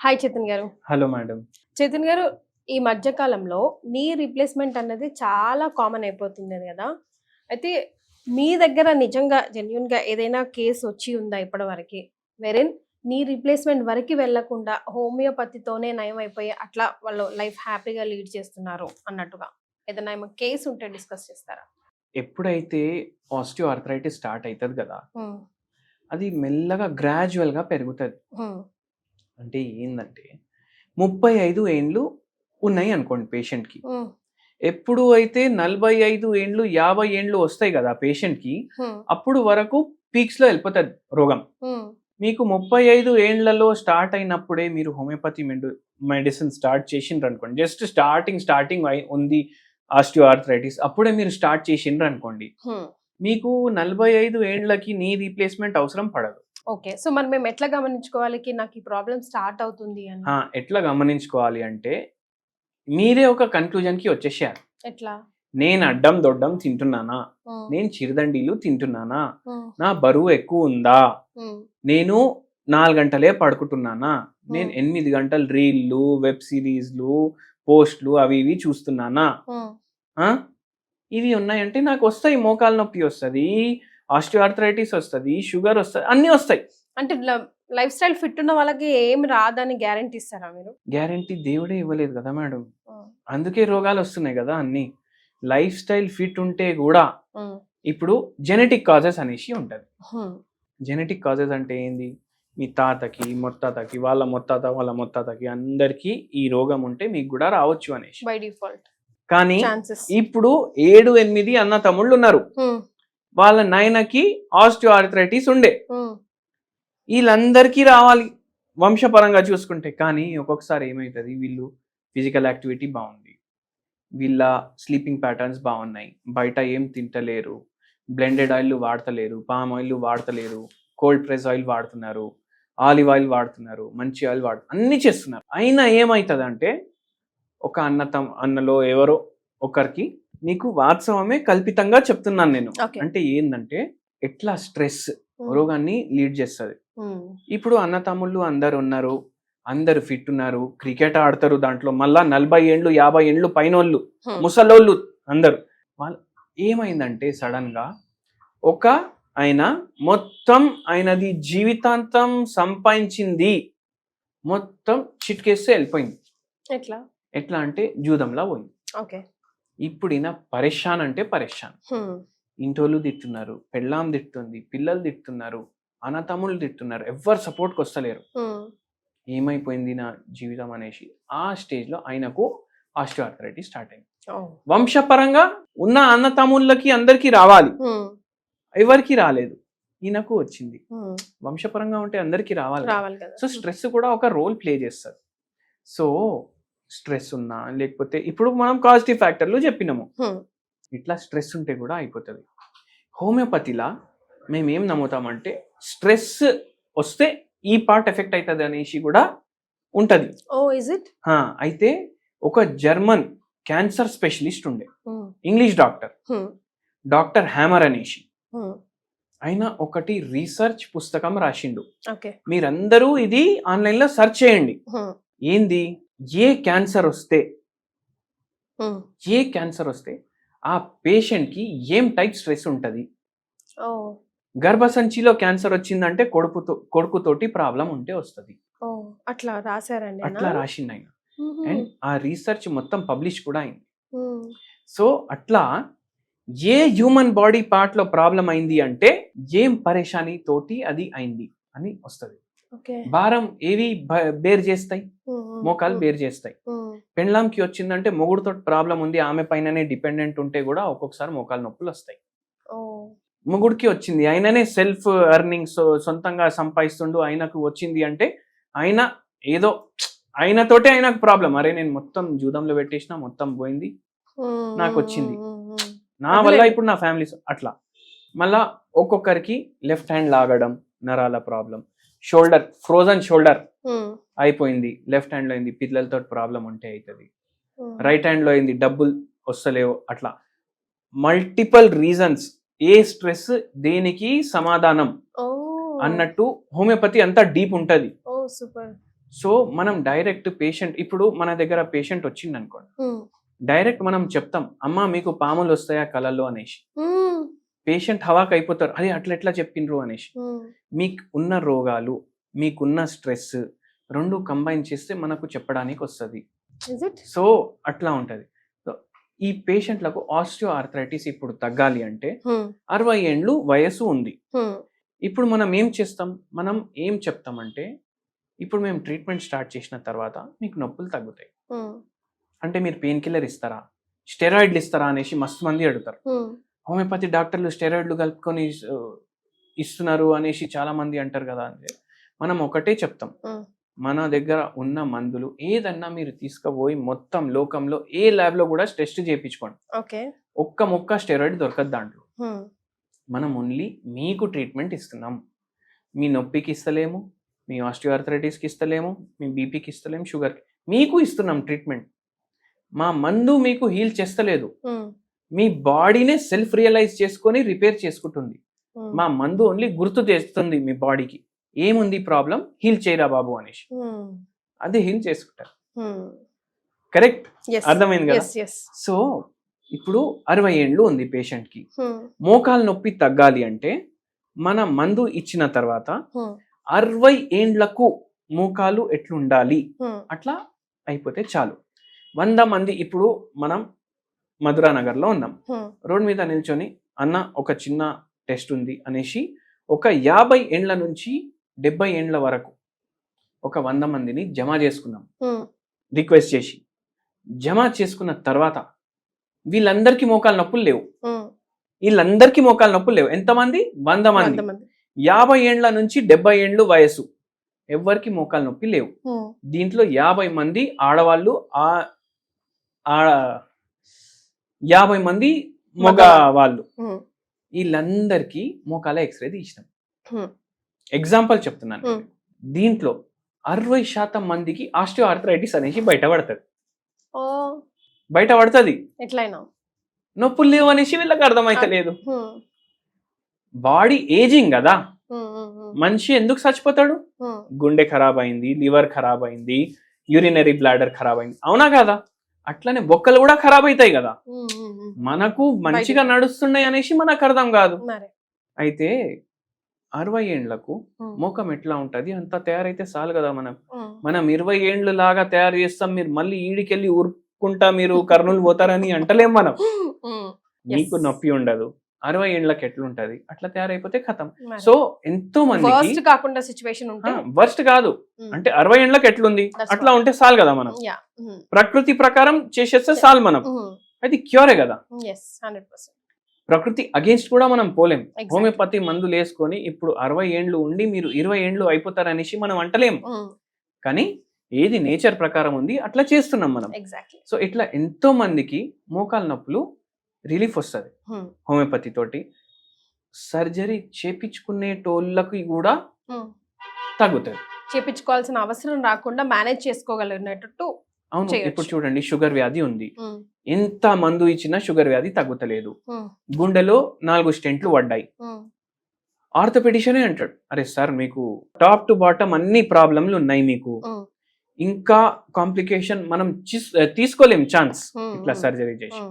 Hi Chetan గారు. Hello madam. Chetan గారు, ఈ మధ్య కాలంలో నీ రీప్లేస్‌మెంట్ అన్నది చాలా కామన్ అయిపోతుంది గదా! అయితే మీ దగ్గర నిజంగా జెన్యూన్‌గా ఏదైనా కేస్ వచ్చి ఉందా ఇప్పటివరకి? వెరెన్ నీ రీప్లేస్‌మెంట్ వరకి వెళ్ళకుండా హోమియోపతితోనే నయం అయిపోయి అట్లా వాళ్ళు లైఫ్ హ్యాపీగా లీడ్ చేస్తున్నారు అన్నట్టుగా. ఏదైనా కేస్ ఉంటే డిస్కస్ చేస్తారా? ఎప్పుడైతే ఆస్టియో ఆర్థరైటిస్ స్టార్ట్ అయితది గదా! హ్మ్. అది మెల్లగా గ్రాడ్యుయల్‌గా పెరుగుతది. హ్మ్. అంటే ఏందంటే 35 ఏండ్లు ఉన్నాయి అనుకోండి పేషెంట్‌కి. హ్మ్. ఎప్పుడు అయితే 45 ఏండ్లు, 50 ఏండ్లు వస్తాయి గదా పేషెంట్‌కి, హ్మ్. అప్పుడు వరకు పీక్స్‌లో ఎళ్ళిపోతది రోగం. హ్మ్. మీకు 35 ఏండ్లలో స్టార్ట్ అయినప్పుడే మీరు హోమియోపతి మెడిసిన్ స్టార్ట్ చేసిండ్రనుకోండి. జస్ట్ స్టార్టింగ్ ఉంది ఆస్టియో ఆర్థరైటిస్. అప్పుడే మీరు స్టార్ట్ చేసిండ్రనుకోండి. హ్మ్. మీకు 45 ఏండ్లకి నీ రీప్లేస్‌మెంట్ అవసరం పడదు. ఓకే. సో, మరి మేము ఎట్లా గమనించుకోవాలి నాకు ఈ ప్రాబ్లమ్ స్టార్ట్ అవుతుంది అని? ఎట్లా గమనించుకోవాలి అంటే, మీరే ఒక కన్‌క్లూజన్‌కి వచ్చేసేయాలి. ఎట్లా? నేను అడ్డం దొడ్డం తింటున్నానా? హ్మ్. నేను చిరుదండీలు తింటున్నానా? హ్మ్. నా బరువు ఎక్కువుందా? హ్మ్. నేను 4 గంటలే పడుకుంటున్నానా? నేను హ్మ్. 8 గంటలు రీల్‌లు, వెబ్ సీరీస్‌లు, పోస్ట్‌లు అవి ఇవి చూస్తున్నానా? హ్మ్. ఆ! ఇవి ఉన్నాయంటే నాకొస్తాయి. మోకాలు నొప్పి వస్తది, ఆస్టియోఆర్థరైటిస్ వస్తది, షుగర్ వస్తది, అన్నీ వస్తాయి. అంటే లైఫ్ స్టైల్ ఫిట్ ఉన్న వాళ్ళకి ఏమి రాదని గ్యారంటీ ఇస్తారా మీరు? గ్యారంటీ దేవుడే ఇవ్వలేదు కదా మేడం. హ్మ్. అందుకే రోగాలొస్తున్నాయి గదా అన్నీ. లైఫ్ స్టైల్ ఫిట్ ఉంటే గూడా హ్మ్. ఇప్పుడు జెనెటిక్ కాజెస్ అనేసి ఉంటది. హ్మ్. జెనెటిక్ కాజెస్ అంటే ఏంది? మీ తాతకి, ముత్తాతకి, వాళ్ళ ముత్తాత, వాళ్ళ ముత్తాతకి అందరికీ ఈ రోగం ఉంటే మీకు గూడా రావచ్చు అనేసి. బై డిఫాల్ట్ కానీ ఛాన్సెస్. ఇప్పుడు 7, 8 అన్న తమ్ముళ్ళున్నారు. హ్మ్. వాళ్ళ నాయనకి ఆస్టియోఆర్థరైటిస్ ఉండే. హ్మ్. ఈళ్ళందరికీ రావాలి వంశపరంగా చూసుకుంటే. కానీ ఒక్కొక్కసారి ఏమైతది వీళ్ళు ఫిజికల్ యాక్టివిటీ బావుంది. వీళ్ళ స్లీపింగ్ ప్యాటర్న్స్ బాగున్నాయి. బయట ఏం తింటలేరు. బ్లెండెడ్ ఆయిల్‌లు వాడతలేరు. పామ్ ఆయిల్‌లు వాడతలేరు. కోల్డ్ ప్రెస్ ఆయిల్ వాడుతున్నారు. ఆలివ్ ఆయిల్ వాడుతున్నారు. మంచి ఆయిల్ అన్నీ చేస్తున్నారు. అయినా ఏమైతదంటే ఒక అన్నలో ఎవరో ఒకరికి నీకు వాస్తవమే కల్పితంగా చెప్తున్నాను నేను. ఓకే. అంటే ఏందంటే ఎట్లా స్ట్రెస్ హ్మ్. రోగాన్ని లీడ్ చేస్తది. హ్మ్. ఇప్పుడు అన్న తమ్ముళ్ళు అందరున్నారు. అందరూ ఫిట్ ఉన్నారు. క్రికెట్ ఆడతారు దాంట్లో. మళ్ళా 40 ఏండ్లు, 50 ఏండ్లు పైనోళ్ళు, హ్మ్. ముసలోళ్ళు అందరూ. వాళ్ళు ఏమైందంటే సడెన్‌గా ఒక ఆయన మొత్తం ఆయనది జీవితాంతం సంపాదించింది మొత్తం చిటికేస్తే ఎళ్ళిపోయింది. ఎట్లా? ఎట్లా అంటే జూదంలా పోయింది. ఓకే. ఇప్పుడు ఈయన పరేషాన్ అంటే పరేషాన్. హ్మ్. ఇంటోళ్ళు తిట్టున్నారు. పెళ్ళాం తిడుతుంది. పిల్లలు తిడుతున్నారు. అన్నతమ్ముళ్ళు తిడుతున్నారు. ఎవ్వరు సపోర్ట్‌కొస్తలేరు. హ్మ్. ఏమైపోయింది నా జీవితం అనేసి ఆ స్టేజ్‌లో ఆయనకు ఆస్టియోఆర్థరైటిస్ స్టార్ట్ అయింది. ఓహ్! వంశపరంగా ఉన్న అన్న తమ్ముళ్ళకి అందరికీ రావాలి. హ్మ్. ఎవరికీ రాలేదు. ఈయనకు వచ్చింది. హ్మ్. వంశపరంగా ఉంటే అందరికీ రావాలి కదా! రావాలి కదా! సో, స్ట్రెస్ కూడా ఒక రోల్ ప్లే చేస్తది. సో, స్ట్రెస్ ఉన్నా లేకపోతే ఇప్పుడు మనం పాజిటివ్ ఫ్యాక్టర్‌లు చెప్పినాము. హ్మ్. ఇట్లా స్ట్రెస్ ఉంటే కూడా అయిపోతది. హోమియోపతిలా మేమేం నమ్ముతామంటే స్ట్రెస్ వస్తే ఈ పార్ట్ ఎఫెక్ట్ అయితది అనేసి కూడా ఉంటది. ఓహ్! Is it? ఆ! అయితే ఒక జర్మన్ క్యాన్సర్ స్పెషలిస్ట్ ఉండే. హ్మ్. English doctor. హ్మ్. డాక్టర్ హ్యామర్ అనేసి. హ్మ్. ఆయన ఒకటి రీసెర్చ్ పుస్తకం రాసిండు. ఓకే. మీరందరూ ఇది ఆన్‌లైన్‌లో సెర్చ్ చేయండి. హ్మ్. ఏంది? ఏ క్యాన్సర్ వస్తే, హ్మ్. ఏ క్యాన్సర్ వస్తే ఆ పేషెంట్‌కి ఏం టైప్ స్ట్రెస్ ఉంటది? ఓహ్! గర్భసంచిలో క్యాన్సర్ వచ్చిందంటే కొడుకుతోటి ప్రాబ్లమ్ ఉంటే వస్తది. ఓహ్! అట్లా రాసారండి ఆయన? అట్లా రాసిండాయన. హుహు. అండ్ ఆ రీసెర్చ్ మొత్తం పబ్లిష్ కూడా అయింది. హ్మ్. సో, అట్లా ఏ హ్యూమన్ బాడీ పార్ట్‌లో ప్రాబ్లమ్ అయింది అంటే, ఏం పరేషాని తోటి అది అయింది అని వస్తది. ఓకే. భారం ఏవి బేర్ చేస్తాయి? హ్మ్. హ్మ్. మోకాలు హ్మ్. బేర్ చేస్తాయి. హ్మ్. పెండ్లాంకి వచ్చిందంటే మొగుడుతోటి ప్రాబ్లమ్ ఉంది. ఆమె పైననే డిపెండెంట్ ఉంటే గూడా ఒక్కొక్కసారి మోకాలు నొప్పులొస్తాయి. ఓహ్! మొగుడికి వచ్చింది. ఆయననే సెల్ఫ్ ఎర్నింగ్స్ సొంతంగా సంపాదిస్తుండు. ఆయనకు వచ్చింది అంటే, ఆయన ఏదో ఆయనతోటే ఆయనకు ప్రాబ్లమ్. అరే! నేను మొత్తం జూదంలో పెట్టేసిన, మొత్తం పోయింది. హ్మ్. హ్మ్. నాకొచ్చింది. హ్మ్. హ్మ్. నా వల్ల వదిలేయండి. ఇప్పుడు నా ఫ్యామిలీ అట్లా. మళ్ళా ఒక్కొక్కరికి లెఫ్ట్ హ్యాండ్ లాగడం, నరాల ప్రాబ్లమ్. ఫ్రోజన్ షోల్డర్ హ్మ్. అయిపోయింది. లెఫ్ట్ హ్యాండ్‌లో అయింది. పిల్లలతోటి ప్రాబ్లమ్ ఉంటే అయితది. హ్మ్. రైట్ హ్యాండ్‌లో అయింది. డబ్బులు వస్తలేవు అట్లా. Multiple reasons. ఏ స్ట్రెస్ దేనికి సమాధానం ఓహ్! అన్నట్టు హోమియోపతి అంతా డీప్ ఉంటది. ఓహ్! సూపర్. సో మనం డైరెక్ట్ పేషెంట్, ఇప్పుడు మన దగ్గర పేషెంట్ వచ్చింది అనుకోండి, డైరెక్ట్ మనం చెప్తాం, అమ్మా మీకు పాములు వస్తాయా కళల్లో అనేసి. పేషెంట్ హవాక్ అయిపోతారు, అది అట్లా ఎట్లా చెప్పిండ్రు అనేసి. మీకు ఉన్న రోగాలు, మీకున్న స్ట్రెస్ రెండు కంబైన్ చేస్తే మనకు చెప్పడానికి వస్తుంది. సో అట్లా ఉంటది. సో ఈ పేషెంట్లకు ఆస్టియో ఆర్థరైటిస్ ఇప్పుడు తగ్గాలి అంటే 60 ఏండ్లు వయసు ఉంది. ఇప్పుడు మనం ఏం చేస్తాం, మనం ఏం చెప్తామంటే, ఇప్పుడు మేము ట్రీట్మెంట్ స్టార్ట్ చేసిన తర్వాత మీకు నొప్పులు తగ్గుతాయి అంటే మీరు పెయిన్ కిల్లర్ ఇస్తారా, స్టెరాయిడ్లు ఇస్తారా అనేసి మస్తు మంది అడుగుతారు. హోమియోపతి డాక్టర్లు స్టెరాయిడ్లు కలుపుకొని ఇస్తున్నారు అనేసి చాలా మంది అంటారు కదా. అంటే మనం ఒకటే చెప్తాం, మన దగ్గర ఉన్న మందులు ఏదన్నా మీరు తీసుకుపోయి మొత్తం లోకంలో ఏ ల్యాబ్ లో కూడా టెస్ట్ చేయించుకోండి, ఒక్క మొక్క స్టెరాయిడ్ దొరకదు దాంట్లో. మనం ఓన్లీ మీకు ట్రీట్మెంట్ ఇస్తున్నాం. మీ నొప్పికి ఇస్తలేము, మీ ఆస్టియోఆర్థరైటిస్కి ఇస్తలేము, మీ బీపీకి ఇస్తలేము, షుగర్కి, మీకు ఇస్తున్నాం ట్రీట్మెంట్. మా మందు మీకు హీల్ చేస్తలేదు, మీ బాడీనే సెల్ఫ్ రియలైజ్ చేసుకొని రిపేర్ చేసుకుంటుంది. మా మందు ఓన్లీ గుర్తు చేస్తుంది మీ బాడీకి, ఏముంది ప్రాబ్లం, హీల్ చేయరా బాబు అనేసి. అది హీల్ చేసుకుంటారు. కరెక్ట్, అర్థమైంది కదా. సో ఇప్పుడు 60 ఏండ్లు ఉంది పేషెంట్ కి, మోకాలు నొప్పి తగ్గాలి అంటే మన మందు ఇచ్చిన తర్వాత 60 ఏండ్లకు మోకాలు ఎట్లుండాలి అట్లా అయిపోతే చాలు. 100 మంది, ఇప్పుడు మనం మధురా నగర్ లో ఉన్నాం, రోడ్ మీద నిల్చొని అన్న ఒక చిన్న టెస్ట్ ఉంది అనేసి ఒక 50 ఏండ్ల నుంచి 70 ఏండ్ల వరకు ఒక 100 మందిని జమ చేసుకున్నాం, రిక్వెస్ట్ చేసి. జమ చేసుకున్న తర్వాత వీళ్ళందరికీ మోకాలు నొప్పులు లేవు, వీళ్ళందరికీ మోకాలు నొప్పులు లేవు. ఎంతమంది? 100 మంది. 50 ఏండ్ల నుంచి 70 ఏండ్లు వయసు, ఎవరికి మోకాలు నొప్పి లేవు. దీంట్లో 50 మంది ఆడవాళ్ళు, 50 మంది మగ వాళ్ళు. వీళ్ళందరికీ మోకాల ఎక్స్రే తీసినాం. ఎగ్జాంపుల్ చెప్తున్నాను. దీంట్లో 60% మందికి ఆస్టియో ఆర్థరైటిస్ అనేసి బయటపడుతుంది. ఎట్లయినా నొప్పులు లేవు అనేసి వీళ్ళకి అర్థమైతలేదు. బాడీ ఏజింగ్ కదా, మనిషి ఎందుకు చచ్చిపోతాడు? గుండె ఖరాబ్ అయింది, లివర్ ఖరాబ్ అయింది, యూరినరీ బ్లాడర్ ఖరాబ్ అయింది, అవునా కదా? అట్లనే బొక్కలు కూడా ఖరాబ్ అవుతాయి కదా. మనకు మంచిగా నడుస్తున్నాయి అనేసి మనకు అర్థం కాదు. అయితే 60 ఏండ్లకు మోకం ఎట్లా ఉంటది, అంతా తయారైతే చాలు కదా. మనం 20 ఏండ్లు లాగా తయారు చేస్తాం, మీరు మళ్ళీ ఈడికెళ్ళి ఊరుకుంటా మీరు కర్నూలు పోతారని అంటలేం మనం. మీకు నొప్పి ఉండదు, 60 ఏండ్లకి ఎట్లుంటది అట్లా తయారైపోతే ఖతం. సో ఎంతో మందికి కాకుండా సిచువేషన్ ఉంటే వర్స్ట్ కాదు అంటే 60 ఏండ్లకి ఎట్లుంది అట్లా ఉంటే చాలు కదా. మనం ప్రకృతి ప్రకారం చేసేస్తే చాలు, మనం అది క్యూరే కదా. ప్రకృతి అగేన్స్ట్ కూడా మనం పోలేం. హోమియోపతి మందులు వేసుకొని ఇప్పుడు 60 ఏండ్లు ఉండి మీరు 20 ఏండ్లు అయిపోతారనేసి మనం అంటలేం. కానీ ఏది నేచర్ ప్రకారం ఉంది అట్లా చేస్తున్నాం మనం. సో ఇట్లా ఎంతో మందికి మోకాలు నొప్పులు రిలీఫ్ వస్తుంది హోమియోపతి తోటి. సర్జరీ చేపించుకునేటోళ్ళకి కూడా తగ్గుతుంది, చేపించుకోవాల్సిన అవసరం రాకుండా మేనేజ్ చేసుకోగలిగినట్టు. అవును, ఇప్పుడు చూడండి, షుగర్ వ్యాధి ఉంది, ఎంత మందు ఇచ్చినా షుగర్ వ్యాధి తగ్గుతలేదు. గుండెలో 4 స్టెంట్లు పడ్డాయి. ఆర్థోపెడిషనే అంటాడు, అరే సార్ మీకు టాప్ టు బాటమ్ అన్ని ప్రాబ్లంలు ఉన్నాయి, మీకు ఇంకా కాంప్లికేషన్ మనం తీసుకోలేం ఛాన్స్ ఇట్లా సర్జరీ చేసి.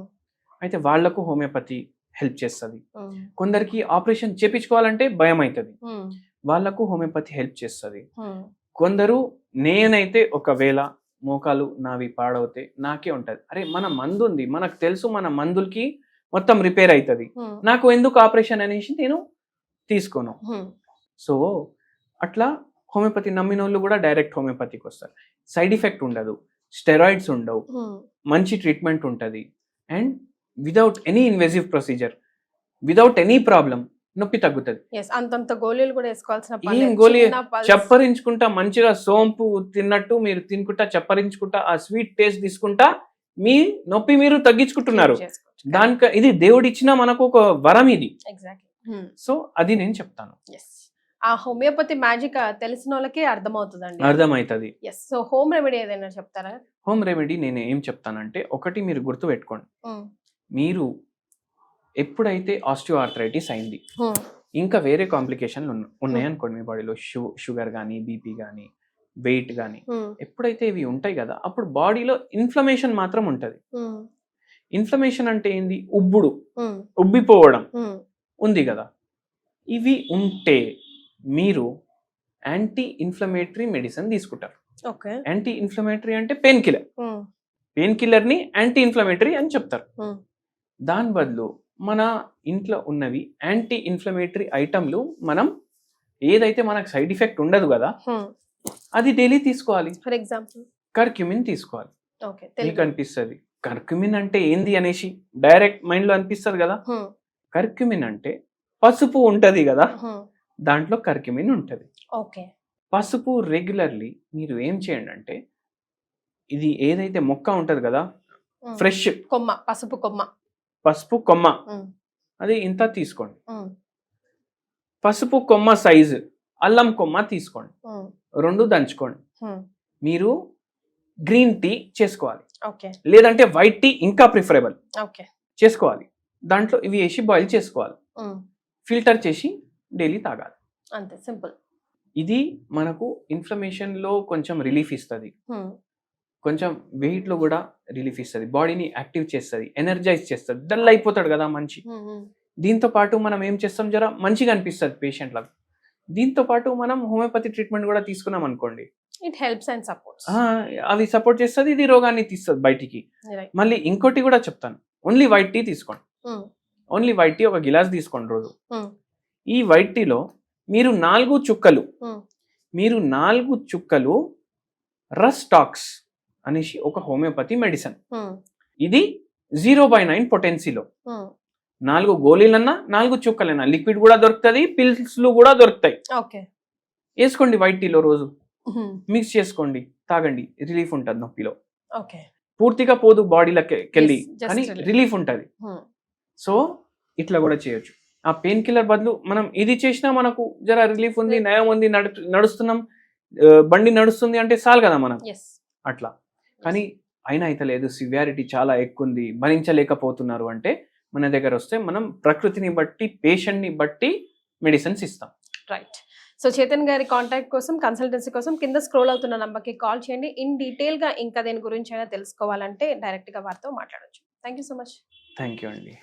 అయితే వాళ్లకు హోమియోపతి హెల్ప్ చేస్తుంది. కొందరికి ఆపరేషన్ చేపించుకోవాలంటే భయం అవుతుంది, వాళ్లకు హోమియోపతి హెల్ప్ చేస్తుంది. కొందరు, నేనైతే ఒకవేళ మోకాలు నావి పాడవుతే నాకే ఉంటది, అరే మన మందు ఉంది, మనకు తెలుసు మన మందులకి మొత్తం రిపేర్ అవుతుంది, నాకు ఎందుకు ఆపరేషన్ అనేసి నేను తీసుకోను. సో అట్లా హోమియోపతి నమ్మిన వాళ్ళు కూడా డైరెక్ట్ హోమియోపతికి వస్తారు. సైడ్ ఎఫెక్ట్ ఉండదు, స్టెరాయిడ్స్ ఉండవు, మంచి ట్రీట్మెంట్ ఉంటుంది. And without any invasive procedure, without any problem నొప్పి తగ్గుతుంది. ఏం గోళీ చప్పరించుకుంటా మంచిగా సోంపు తిన్నట్టు మీరు తినుకుంటా చప్పరించుకుంటా ఆ స్వీట్ టేస్ట్ తీసుకుంటా మీ నొప్పి మీరు తగ్గించుకుంటున్నారు. దానికి ఇది దేవుడిచ్చిన మనకు ఒక వరం ఇది. సో అది నేను చెప్తాను. ఆ హోమియోపతి మ్యాజిక్ తెలిసిన వాళ్ళకి అర్థమవుతుందండి, అర్థమవుతుంది. సో హోమ్ రెమెడీ ఏదైనా చెప్తారా? హోమ్ రెమెడీ నేను ఏం చెప్తానంటే, ఒకటి మీరు గుర్తు పెట్టుకోండి, మీరు ఎప్పుడైతే ఆస్టియో ఆర్థరైటిస్ అయింది, ఇంకా వేరే కాంప్లికేషన్లు ఉన్నాయి అనుకోండి మీ బాడీలో, షుగర్ కానీ బీపీ కానీ వెయిట్ కానీ ఉమ్, ఎప్పుడైతే ఇవి ఉంటాయి కదా అప్పుడు బాడీలో ఇన్ఫ్లమేషన్ మాత్రం ఉంటుంది. ఉమ్, ఇన్ఫ్లమేషన్ అంటే ఏంది? ఉమ్, ఉబ్బిపోవడం ఉమ్, ఉంది కదా. ఇవి ఉంటే మీరు యాంటీ ఇన్ఫ్లమేటరీ మెడిసిన్ తీసుకుంటారు. ఓకే. యాంటీ ఇన్ఫ్లమేటరీ అంటే పెయిన్ కిల్లర్. ఉమ్, పెయిన్ కిల్లర్ని యాంటీ ఇన్ఫ్లమేటరీ అని చెప్తారు. ఉమ్, దాని బదులు మన ఇంట్లో ఉన్నవి యాంటీ ఇన్ఫ్లమేటరీ ఐటమ్లు మనం ఏదైతే మనకు సైడ్ ఎఫెక్ట్ ఉండదు కదా ఉమ్. అది డైలీ తీసుకోవాలి. ఫర్ ఎగ్జాంపుల్ కర్క్యూమిన్ తీసుకోవాలి. ఓకే, మీకు తెలుగు. అనిపిస్తుంది కర్క్యూమిన్ అంటే ఏంది అనేసి డైరెక్ట్ మైండ్ లో అనిపిస్తుంది కదా. ఉమ్, కర్క్యూమిన్ అంటే పసుపు ఉంటది కదా, ఉమ్, దాంట్లో కర్క్యూమిన్ ఉంటది. ఓకే. పసుపు రెగ్యులర్లీ మీరు ఏం చేయండి అంటే ఇది ఏదైతే మొక్క ఉంటది కదా ఉమ్, ఫ్రెష్ కొమ్మ, పసుపు కొమ్మ. పసుపు కొమ్మ ఉమ్, అది ఇంత తీసుకోండి. ఉమ్, పసుపు కొమ్మ సైజు అల్లం కొమ్మ తీసుకోండి, ఉమ్, రెండు దంచుకోండి. ఉమ్, మీరు గ్రీన్ టీ చేసుకోవాలి, ఓకే. లేదంటే వైట్ టీ ఇంకా ప్రిఫరబుల్ ఓకే. చేసుకోవాలి. దాంట్లో ఇవి వేసి బాయిల్ చేసుకోవాలి, ఉమ్, ఫిల్టర్ చేసి డైలీ తాగాలి. అంతే, సింపుల్. ఇది మనకు ఇన్ఫ్లమేషన్లో కొంచెం రిలీఫ్ ఇస్తుంది, ఉమ్, కొంచెం వెయిట్లో కూడా రిలీఫ్ ఇస్తుంది, బాడీని యాక్టివ్ చేస్తుంది, ఎనర్జైజ్ చేస్తుంది. డల్ అయిపోతాడు కదా మనిషి. ఉమ్, ఉమ్, దీంతో పాటు మనం ఏం చేస్తాం, జర మంచిగా అనిపిస్తుంది పేషెంట్లకు. దీంతో పాటు మనం హోమియోపతి ట్రీట్మెంట్ కూడా తీసుకున్నాం అనుకోండి, ఇట్ హెల్ప్స్ అండ్ సపోర్ట్స్. అవి సపోర్ట్ చేస్తుంది, ఇది రోగాన్ని తీస్తుంది బయటికి. రైట్. మళ్ళీ ఇంకోటి కూడా చెప్తాను, ఓన్లీ వైట్ టీ తీసుకోండి. ఉమ్, ఓన్లీ వైట్ టీ ఒక గిలాస్ తీసుకోండి రోజు. ఉమ్, ఈ వైట్ టీలో మీరు 4 చుక్కలు ఉమ్, 4 చుక్కలు రస్టాక్స్ అనేసి ఒక హోమియోపతి మెడిసిన్. ఉమ్, ఇది 0/9 పొటెన్సీలో ఉమ్, 4 గోళీలన్నా 4 చుక్కలన్నా లిక్విడ్ కూడా దొరుకుతుంది, పిల్స్లు కూడా దొరుకుతాయి. ఓకే. వేసుకోండి వైట్ టీలో రోజు, ఉమ్, మిక్స్ చేసుకోండి, తాగండి, రిలీఫ్ ఉంటుంది. నొప్పిలో ఓకే. పూర్తిగా పోదు బాడీలోకి వెళ్ళి, Yes, just కానీ relief. రిలీఫ్ ఉంటుంది. ఉమ్, సో ఇట్లా కూడా చేయొచ్చు. ఆ పెయిన్ కిల్లర్ బదులు మనం ఇది చేసినా మనకు జర రిలీఫ్ ఉంది, నయం ఉంది, నడుస్తున్నాం, బండి నడుస్తుంది అంటే చాలు కదా మనం. yes. అట్లా. కానీ అయినా అయితే లేదు, సివియారిటీ చాలా ఎక్కువ ఉంది, భరించలేకపోతున్నారు అంటే మన దగ్గర వస్తే మనం ప్రకృతిని బట్టి పేషెంట్ని బట్టి మెడిసిన్స్ ఇస్తాం. రైట్. సో చేతన్ గారి కాంటాక్ట్ కోసం, కన్సల్టెన్సీ కోసం కింద స్క్రోల్ అవుతున్న నంబర్కి కాల్ చేయండి. ఇన్ డీటెయిల్గా ఇంకా దేని గురించి అయినా తెలుసుకోవాలంటే డైరెక్ట్గా వారితో మాట్లాడొచ్చు. Thank you so much. Thank you అండి.